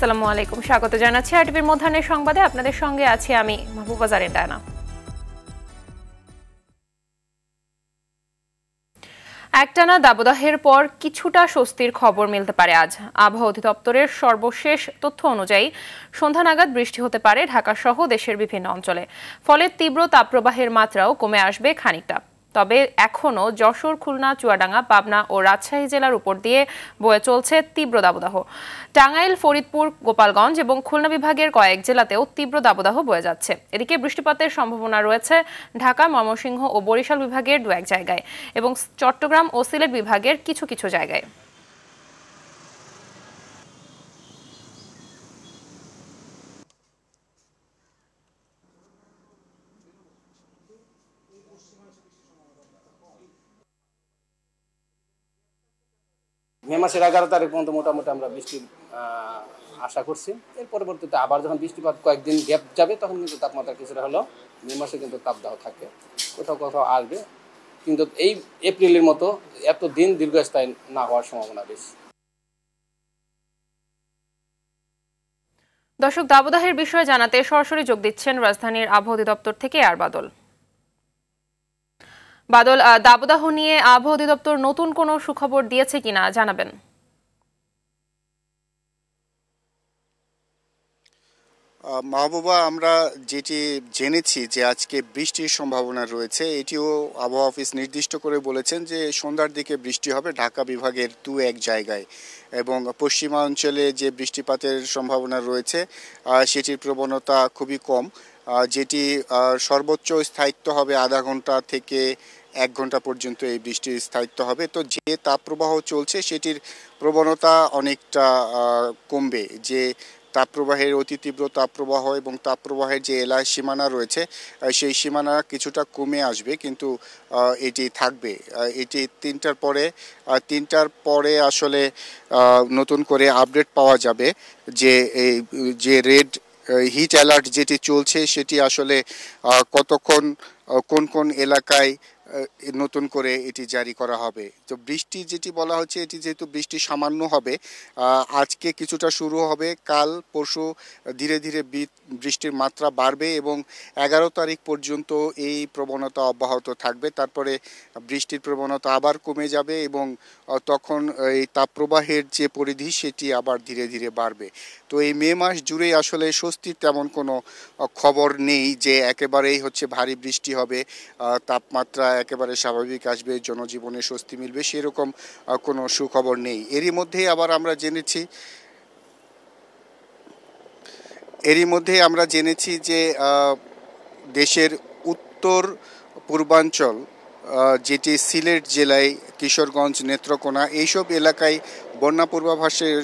আসসালামু আলাইকুম, স্বাগত জানাচ্ছি আরটিভির মধ্যাহ্নের সংবাদে। আপনাদের সঙ্গে আছি আমি মাহবুবা জারিন ডায়না। একটানা দাবদাহের পর কিছুটা স্বস্তির খবর মিলতে পারে আজ। আবহাওয়া অধিদপ্তরের সর্বশেষ তথ্য অনুযায়ী সন্ধ্যা নাগাদ বৃষ্টি হতে পারে ঢাকা সহ দেশের বিভিন্ন অঞ্চলে। ফলে তীব্র তাপপ্রবাহের মাত্রাও কমে আসবে খানিকটা। তবে এখনও যশোর, খুলনা, চুয়াডাঙ্গা, পাবনা ও রাজশাহী জেলার উপর দিয়ে বয়ে চলছে তীব্র দাবদাহ। টাঙ্গাইল, ফরিদপুর, গোপালগঞ্জ এবং খুলনা বিভাগের কয়েক জেলাতেও তীব্র দাবদাহ বয়ে যাচ্ছে। এদিকে বৃষ্টিপাতের সম্ভাবনা রয়েছে ঢাকা, ময়মনসিংহ ও বরিশাল বিভাগের দু এক জায়গায় এবং চট্টগ্রাম ও সিলেট বিভাগের কিছু কিছু জায়গায়। মে মাসের 11 তারিখ পর্যন্ত মোটামুটি আমরা বৃষ্টির আশা করছি। এর পরবর্তীতে আবার যখন বৃষ্টিপাত কয়েকদিন গ্যাপ যাবে তখন কিন্তু তাপমাত্রা কিছুটা হলো মে মাসে কিন্তু তাপদাহ থাকে, কোথাও কোথাও আসবে, কিন্তু এই এপ্রিলের মতো এত দিন দীর্ঘস্থায়ী না হওয়ার সম্ভাবনা বেশি। দর্শক, দাবদাহের বিষয়ে জানাতে সরাসরি যোগ দিচ্ছেন রাজধানীর আবহাওয়া অধিদপ্তর থেকে বাদল। বাদল, দাবদাহ নিয়ে আবহাওয়া অধিদপ্তর নতুন কোনো সুখবর দিয়েছে কিনা জানাবেন। মাহবুবা, আমরা যেটি জেনেছি যে আজকে বৃষ্টির সম্ভাবনা রয়েছে, এটিও আবহাওয়া অফিস নির্দিষ্ট করে বলেছেন যে সন্ধ্যার দিকে বৃষ্টি হবে ঢাকা বিভাগের দু এক জায়গায়, এবং পশ্চিমাঞ্চলে যে বৃষ্টিপাতের সম্ভাবনা রয়েছে সেটির প্রবণতা খুবই কম, যেটি সর্বোচ্চ স্থায়িত্ব হবে আধা ঘন্টা থেকে 1 ঘন্টা পর্যন্ত এই বৃষ্টির স্থায়িত্ব হবে। তো যে তাপপ্রবাহ চলছে সেটির প্রবণতা অনেকটা কমবে। যে তাপপ্রবাহের অতি তীব্র তাপপ্রবাহ এবং তাপপ্রবাহের যে এলাকা সীমানা রয়েছে সেই সীমানা কিছুটা কমে আসবে, কিন্তু এটি থাকবে। এটি 3টার পরে আসলে নতুন করে আপডেট পাওয়া যাবে যে রেড হিট অ্যালার্ট যেটি চলছে সেটি আসলে কতক্ষণ কোন কোন এলাকায় নতুন করে এটি জারি করা হবে। তো বৃষ্টি যেটি বলা হচ্ছে, এটি যেহেতু বৃষ্টি সামান্য হবে, আজকে কিছুটা শুরু হবে, কাল পরশু ধীরে ধীরে বৃষ্টির মাত্রা বাড়বে এবং 11 তারিখ পর্যন্ত এই প্রবণতা অব্যাহত থাকবে। তারপরে বৃষ্টির প্রবণতা আবার কমে যাবে এবং তখন এই তাপপ্রবাহের যে পরিধি সেটি আবার ধীরে ধীরে বাড়বে। তো এই মে মাস জুড়েই আসলে স্বস্তির তেমন কোনো খবর নেই যে একেবারেই হচ্ছে ভারী বৃষ্টি হবে, তাপমাত্রা একেবারে স্বাভাবিক আসবে, জনজীবনে স্বস্তি মিলবে, সেরকম কোনো সুখবর নেই। এরই মধ্যেই আমরা জেনেছি যে দেশের উত্তর পূর্বাঞ্চল যেটি সিলেট জেলায় কিশোরগঞ্জ, নেত্রকোনা এইসব এলাকায় বন্যা পূর্বাভাসের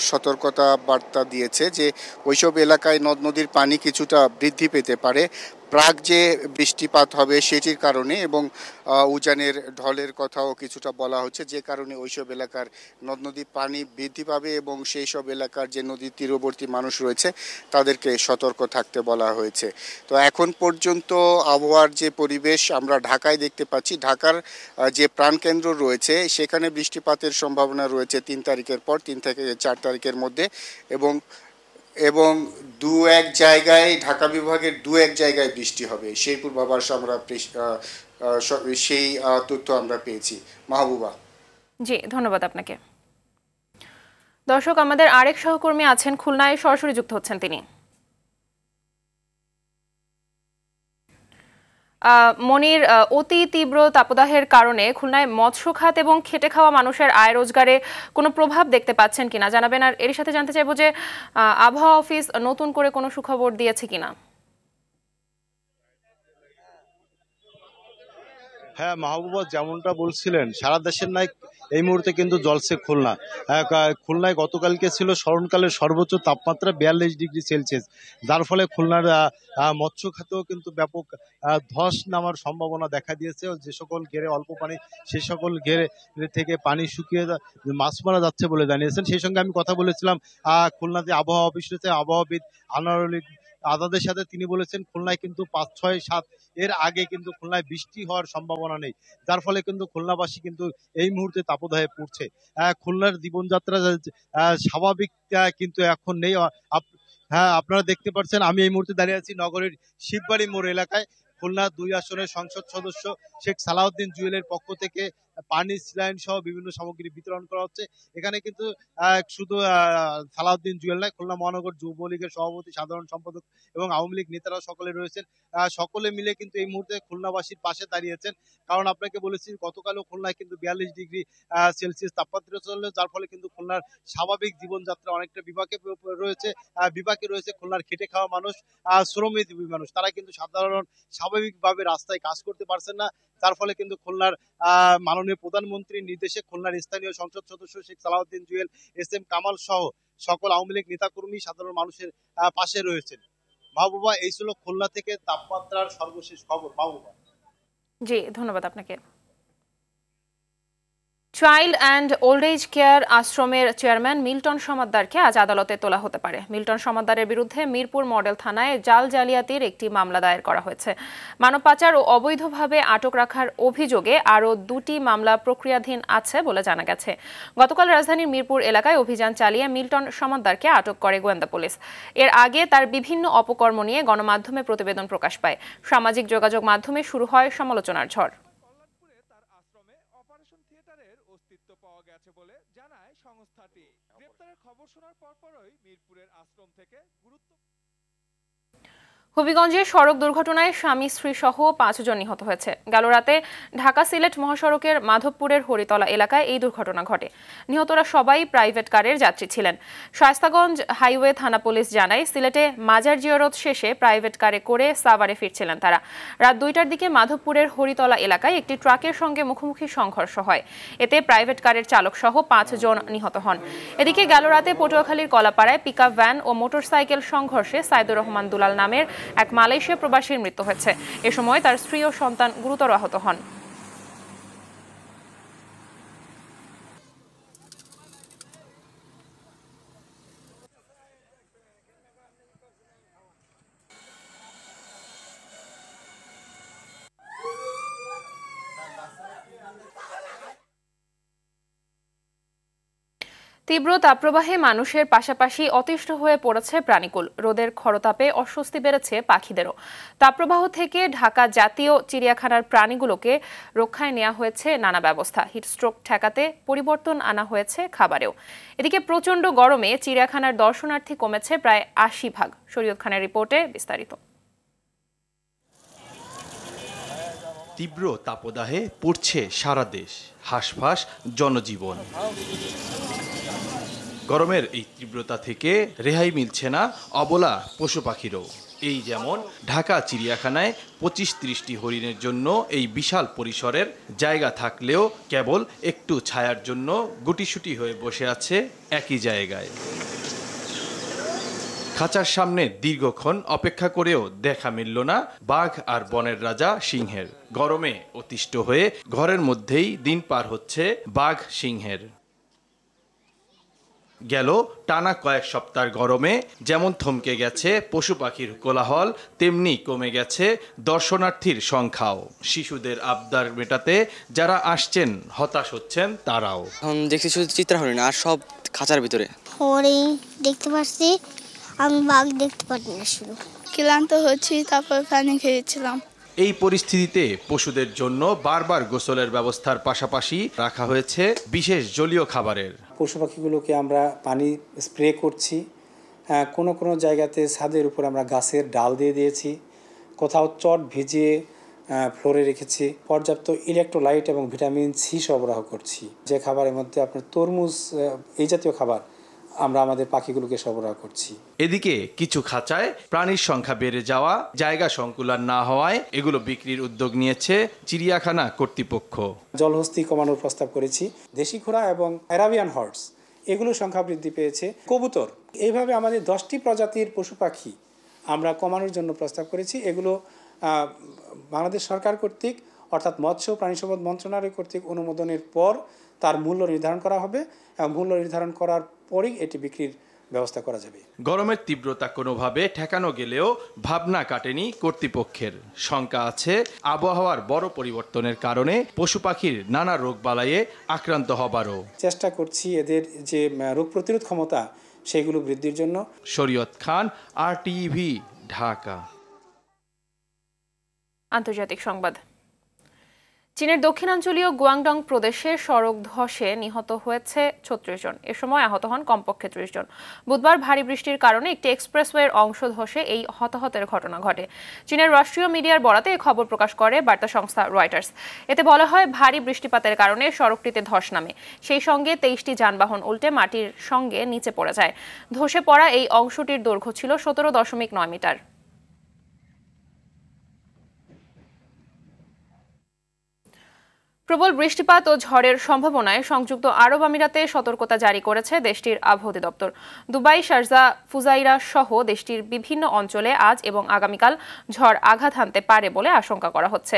সতর্কতা বার্তা দিয়েছে যে ওইসব এলাকায় নদ নদীর পানি কিছুটা বৃদ্ধি পেতে পারে প্রাক যে বৃষ্টিপাত হবে সেটির কারণে, এবং উজানের ঢলের কথাও কিছুটা বলা হচ্ছে, যে কারণে ওইসব এলাকার নদ নদীর পানি বৃদ্ধি পাবে এবং সেই সব এলাকার যে নদীর তীরবর্তী মানুষ রয়েছে তাদেরকে সতর্ক থাকতে বলা হয়েছে। তো এখন পর্যন্ত আবহাওয়ার যে পরিবেশ আমরা ঢাকায় দেখতে পাচ্ছি, ঢাকার যে প্রাণকেন্দ্র রয়েছে সেখানে বৃষ্টিপাতের সম্ভাবনা রয়েছে 3 তারিখের পর, 3 থেকে 4 তারিখের মধ্যে, এবং দু এক জায়গায় ঢাকা বিভাগের দু এক জায়গায় বৃষ্টি হবে, সেই পূর্বাভাস আমরা সেই তথ্য আমরা পেয়েছি। মাহবুবা। জি, ধন্যবাদ আপনাকে। দর্শক, আমাদের আরেক সহকর্মী আছেন খুলনায়, সরাসরি যুক্ত হচ্ছেন তিনি। মনির, অতি তীব্র তাপদাহের কারণে খুলনায় মৎস্য খাত এবং খেটে খাওয়া মানুষের আয় রোজগারে কোনো প্রভাব দেখতে পাচ্ছেন কিনা জানাবেন। আর এর সাথে জানতে চাইবো যে আবহাওয়া অফিস নতুন করে কোনো সুখবর দিয়েছে কিনা। হ্যাঁ মাহবুবা, যেমনটা বলছিলেন সারা দেশের নাই এই মুহূর্তে কিন্তু জ্বলছে খুলনা। খুলনায় গতকালকে ছিল স্মরণকালের সর্বোচ্চ তাপমাত্রা 42 ডিগ্রি সেলসিয়াস, যার ফলে খুলনার মৎস্য খাতেও কিন্তু ব্যাপক ধস নামার সম্ভাবনা দেখা দিয়েছে। যে সকল ঘেরে অল্প পানি, সে সকল ঘেরে থেকে পানি শুকিয়ে মাছ মারা যাচ্ছে বলে জানিয়েছেন। সেই সঙ্গে আমি কথা বলেছিলাম খুলনাতে আবহাওয়া অফিস রয়েছে, আবহাওয়াবিদ আনোয়ারুল আজাদের সাথে তিনি বলেছেন খুলনায় কিন্তু ৫, ৬, ৭ এর আগে কিন্তু খুলনায় বৃষ্টি হওয়ার সম্ভাবনা নেই, যার ফলে কিন্তু খুলনাবাসী কিন্তু এই মুহূর্তে তাপদাহে পড়ছে। খুলনার জীবনযাত্রা স্বাভাবিক কিন্তু এখন নেই। হ্যাঁ, আপনারা দেখতে পাচ্ছেন আমি এই মুহূর্তে দাঁড়িয়ে আছি নগরের শিববাড়ি মোড় এলাকায়। খুলনা ২ আসনের সংসদ সদস্য শেখ সালাউদ্দিন জুয়েলের পক্ষ থেকে পানি, স্যালাইন সহ বিভিন্ন সামগ্রী বিতরণ করা হচ্ছে। এখানে কিন্তু শুধু সালাউদ্দিন জুয়েল নয়, খুলনা মহানগর যুবলীগের সভাপতি, সাধারণ সম্পাদক এবং আওয়ামী লীগ নেতারা সকলে রয়েছেন। সকলে মিলে কিন্তু এই মুহূর্তে খুলনাবাসীর পাশে দাঁড়িয়েছেন। কারণ আপনাকে বলেছি গতকালও খুলনায় কিন্তু ৪২ ডিগ্রি সেলসিয়াস তাপমাত্রা চলল, যার ফলে কিন্তু খুলনার স্বাভাবিক জীবনযাত্রা অনেকটা বিপাকে রয়েছে। খুলনার খেটে খাওয়া মানুষ, শ্রমজীবী মানুষ, তারা কিন্তু স্বাভাবিকভাবে রাস্তায় কাজ করতে পারছেন না, যার ফলে কিন্তু খুলনার মাননীয় প্রধানমন্ত্রীর নির্দেশে খুলনার স্থানীয় সংসদ সদস্য শেখ সালাউদ্দিন জুয়েল, SM কামাল সহ সকল আওয়ামী লীগ নেতাকর্মী সাধারণ মানুষের পাশে রয়েছেন। মাহবুবা, এই ছিল খুলনা থেকে তাপমাত্রার সর্বশেষ খবর। মাহবুবা। জি, ধন্যবাদ আপনাকে। Child and old age care আশ্রমের চেয়ারম্যান মিল্টন সমাদ্দারকে আজ আদালতে তোলা হতে পারে। মিল্টন সমাদ্দারের বিরুদ্ধে মিরপুর মডেল থানায় জালিয়াতির একটি মামলা দায়ের করা হয়েছে। মানব পাচার ও অবৈধভাবে আটক রাখার অভিযোগে আরও 2টি মামলা প্রক্রিয়াধীন আছে বলে জানা গেছে। গতকাল রাজধানীর মিরপুর এলাকায় অভিযান চালিয়ে মিল্টন সমাদ্দারকে আটক করে গোয়েন্দা পুলিশ। এর আগে তার বিভিন্ন অপকর্ম নিয়ে গণমাধ্যমে প্রতিবেদন প্রকাশ পায়। সামাজিক যোগাযোগ মাধ্যমে শুরু হয় সমালোচনার ঝড়। পাওয়া গেছে বলে জানায় সংস্থাটি। গ্রেপ্তারের খবর শোনার পরপরই মিরপুরের আশ্রম থেকে হবিগঞ্জে সড়ক দুর্ঘটনায় স্বামী স্ত্রী সহ 5 জন নিহত হয়েছে। গেল রাতে ঢাকা সিলেট মহাসড়কের মাধবপুরের হরিতলা এলাকায় এই দুর্ঘটনা ঘটে। নিহতরা সবাই প্রাইভেট কারের যাত্রী ছিলেন। শায়েস্তাগঞ্জ হাইওয়ে থানা পুলিশ জানায়, সিলেটে মাজার জিয়ারত শেষে প্রাইভেট কারে করে সাভারে ফিরছিলেন তারা। রাত 2টার দিকে মাধবপুরের হরিতলা এলাকায় একটি ট্রাকের সঙ্গে মুখোমুখি সংঘর্ষ হয়। এতে প্রাইভেট কারের চালক সহ 5 জন নিহত হন। এদিকে গেল রাতে পটুয়াখালীর কলাপাড়ায় পিকআপ ভ্যান ও মোটরসাইকেল সংঘর্ষে সাইদুর রহমান দুলাল নামের এক মালয়েশিয়া প্রবাসীর মৃত্যু হয়েছে। এ সময় তার স্ত্রী ও সন্তান গুরুতর আহত হন। তীব্র তাপপ্রবাহে মানুষের পাশাপাশি অতিষ্ঠ হয়ে পড়েছে প্রাণীকুল। রোদের খরতাপে অস্বস্তি বেড়েছে পাখিদেরও। তাপপ্রবাহ থেকে ঢাকা জাতীয় চিড়িয়াখানার প্রাণীগুলোকে রক্ষায় নেওয়া হয়েছে নানা ব্যবস্থা। হিটস্ট্রোক ঠেকাতে পরিবর্তন আনা হয়েছে খাবারেও। এদিকে প্রচণ্ড গরমে চিড়িয়াখানার দর্শনার্থী কমেছে প্রায় 80%। শরীয়ত খানের রিপোর্টে বিস্তারিত। তীব্র তাপদাহে পড়ছে সারা দেশ, হাঁসফাঁস জনজীবন। গরমের এই তীব্রতা থেকে রেহাই মিলছে না অবলা পশু পাখিরও। এই যেমন ঢাকা চিড়িয়াখানায় 25-30টি হরিণের জন্য এই বিশাল পরিসরের জায়গা থাকলেও কেবল একটু ছায়ার জন্য গুটিসুটি হয়ে বসে আছে একই জায়গায়। খাঁচার সামনে দীর্ঘক্ষণ অপেক্ষা করেও দেখা মিলল না বাঘ আর বনের রাজা সিংহের। গরমে অতিষ্ঠ হয়ে ঘরের মধ্যেই দিন পার হচ্ছে বাঘ সিংহের। গেল টানা কয়েক সপ্তাহ গরমে যেমন থমকে গেছে পশু পাখির কোলাহল, তেমনি কমে গেছে দর্শনার্থীর সংখ্যাও। শিশুদের আবদার মেটাতে যারা আসছেন হতাশ হচ্ছেন তারাও। এখন দেখছি শুধু চিত্রা হরিণ আর সব খাঁচার ভিতরে। হরিণ দেখতে পাচ্ছি, আমি বাঘ দেখতে পাচ্ছি না। শুধু ক্লান্ত হচ্ছি, তারপর পানি খেয়েছিলাম। এই পরিস্থিতিতে পশুদের জন্য বারবার গোসলের ব্যবস্থার পাশাপাশি রাখা হয়েছে বিশেষ জলীয় খাবারের। পশু পাখিগুলোকে আমরা পানি স্প্রে করছি, কোনো কোনো জায়গাতে ছাদের উপর আমরা গাছের ডাল দিয়ে দিয়েছি, কোথাও চট ভিজিয়ে ফ্লোরে রেখেছি। পর্যাপ্ত ইলেকট্রোলাইট এবং ভিটামিন সি সরবরাহ করছি। যে খাবারের মধ্যে আপনার তরমুজ এই জাতীয় খাবার আমরা আমাদের পাখিগুলোকে সরবরাহ করছি। এদিকে কিছু খাঁচায় প্রাণীর সংখ্যা বেড়ে যাওয়া, জায়গা সংকুলান না হওয়ায় এগুলো বিক্রির উদ্যোগ নিয়েছে চিড়িয়াখানা কর্তৃপক্ষ। জলহস্তি কমানোর প্রস্তাব করেছি। দেশি ঘোড়া এবং অ্যারাবিয়ান হর্স এগুলোর সংখ্যা বৃদ্ধি পেয়েছে। কবুতর, এইভাবে আমাদের 10টি প্রজাতির পশু পাখি আমরা কমানোর জন্য প্রস্তাব করেছি। এগুলো বাংলাদেশ সরকার কর্তৃক অর্থাৎ মৎস্য প্রাণী সম্পদ মন্ত্রণালয় কর্তৃক অনুমোদনের পর তার মূল্য নির্ধারণ করা হবে এবং মূল্য নির্ধারণ করার পরেই এটি বিক্রির ব্যবস্থা করা যাবে। গরমের তীব্রতা কোনোভাবে ঠেকানো গেলেও ভাবনা কাটেনি কর্তৃপক্ষের। শঙ্কা আছে আবহাওয়ার বড় পরিবর্তনের কারণে পশু পাখির নানা রোগবালাইয়ে আক্রান্ত হবারও। চেষ্টা করছি এদের যে রোগ প্রতিরোধ ক্ষমতা সেগুলো বৃদ্ধির জন্য। শরীয়ত খান, RTV, ঢাকা। আন্তর্জাতিক সংবাদ। চীনের দক্ষিণাঞ্চলীয় গুয়াংডং প্রদেশে সড়ক ধসে নিহত হয়েছে 36 জন। এ সময় আহত হন কমপক্ষে 30 জন। বুধবার ভারী বৃষ্টির কারণে একটি এক্সপ্রেসওয়ের অংশ ধসে এই হতাহতের ঘটনা ঘটে। চীনের রাষ্ট্রীয় মিডিয়ার বরাতে এই খবর প্রকাশ করে বার্তা সংস্থা রয়টার্স। এতে বলা হয়, ভারী বৃষ্টিপাতের কারণে সড়কটিতে ধস নামে। সেই সঙ্গে 23টি যানবাহন উল্টে মাটির সঙ্গে নিচে পড়ে যায়। ধসে পড়া এই অংশটির দৈর্ঘ্য ছিল 17.9 মিটার। প্রবল বৃষ্টিপাত ও ঝড়ের সম্ভাবনায় সংযুক্ত আরব আমিরাতে সতর্কতা জারি করেছে দেশটির আবহাওয়া অধিদপ্তর। দুবাই, শারজা, ফুজাইরা সহ দেশটির বিভিন্ন অঞ্চলে আজ এবং আগামীকাল ঝড় আঘাত হানতে পারে বলে আশঙ্কা করা হচ্ছে।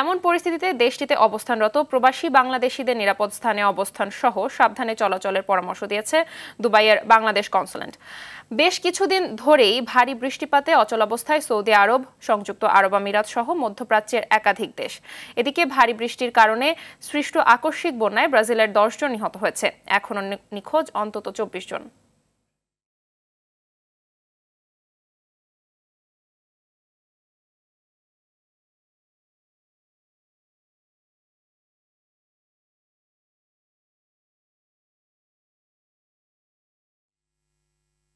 এমন পরিস্থিতিতে দেশটিতে অবস্থানরত প্রবাসী বাংলাদেশিদের নিরাপদ স্থানে অবস্থান সহ সাবধানে চলাচলের পরামর্শ দিয়েছে দুবাইয়ের বাংলাদেশ কনস্যুলেট। বেশ কিছুদিন ধরেই ভারী বৃষ্টিপাতে অচলাবস্থায় সৌদি আরব, সংযুক্ত আরব আমিরাত সহ মধ্যপ্রাচ্যের একাধিক দেশ। এদিকে ভারী বৃষ্টির কারণে সৃষ্ট আকস্মিক বন্যায় ব্রাজিলের 10 জন নিহত হয়েছে। এখনো নিখোঁজ অন্তত 24 জন।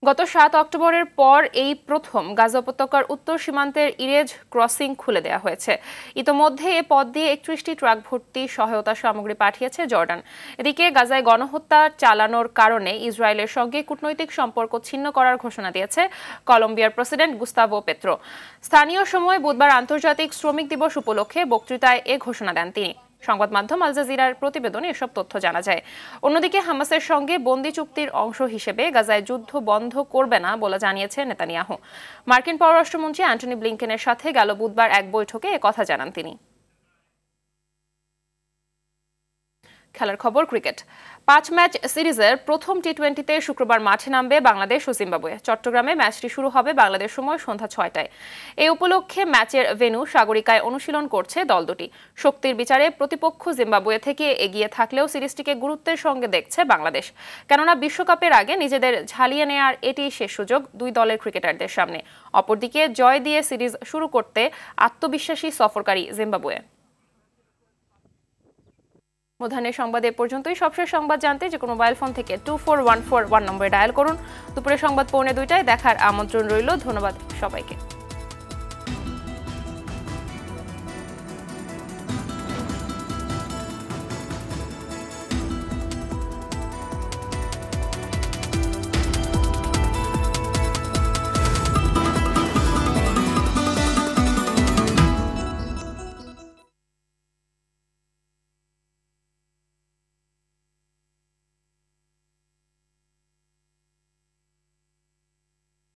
গত 7 অক্টোবরের পর এই প্রথম গাজা উপত্যকার উত্তর সীমান্তের ইরেজ ক্রসিং খুলে দেওয়া হয়েছে। ইতোমধ্যে এ পথ দিয়ে 31টি ট্রাক ভর্তি সহায়তা সামগ্রী পাঠিয়েছে জর্ডান। এদিকে গাজায় গণহত্যা চালানোর কারণে ইসরায়েলের সঙ্গে কূটনৈতিক সম্পর্ক ছিন্ন করার ঘোষণা দিয়েছে কলম্বিয়ার প্রেসিডেন্ট গুস্তাভো পেত্রো। স্থানীয় সময় বুধবার আন্তর্জাতিক শ্রমিক দিবস উপলক্ষে বক্তৃতায় এ ঘোষণা দেন তিনি। সংবাদ মাধ্যম আল জাজিরার প্রতিবেদনে এসব তথ্য জানা যায়। অন্যদিকে হামাসের সঙ্গে বন্দি চুক্তির অংশ হিসেবে গাজায় যুদ্ধ বন্ধ করবে না বলে জানিয়েছে নেতানিয়াহু। মার্কিন পররাষ্ট্রমন্ত্রী অ্যান্টনি ব্লিংকেনের সাথে গেল বুধবার এক বৈঠকে একথা জানান তিনি। খেলার খবর, ক্রিকেট। 5 ম্যাচ সিরিজের প্রথম টি20তে শুক্রবার মাঠে নামবে বাংলাদেশ ও জিম্বাবুয়ে। চট্টগ্রামে ম্যাচটি শুরু হবে বাংলাদেশ সময় সন্ধ্যা 6টায়। এই উপলক্ষে ম্যাচের ভেন্যু সাগরিকায় অনুশীলন করছে দল দুটি। শক্তির বিচারে প্রতিপক্ষ জিম্বাবুয়ে থেকে এগিয়ে থাকলেও সিরিজটিকে গুরুত্বের সঙ্গে দেখছে বাংলাদেশ। কেননা বিশ্বকাপের আগে নিজেদের ঝালিয়ে নেয়ার এটি শেষ সুযোগ দুই দলের ক্রিকেটারদের সামনে। অপরদিকে জয় দিয়ে সিরিজ শুরু করতে আত্মবিশ্বাসী সফরকারী জিম্বাবুয়ে। মধ্যাহ্নের সংবাদ এ পর্যন্তই। সবশেষ সংবাদ জানতে যে কোনো মোবাইল ফোন থেকে 24141 নম্বরে ডায়াল করুন। দুপুরে সংবাদ 1:45টায় দেখার আমন্ত্রণ রইল। ধন্যবাদ সবাইকে।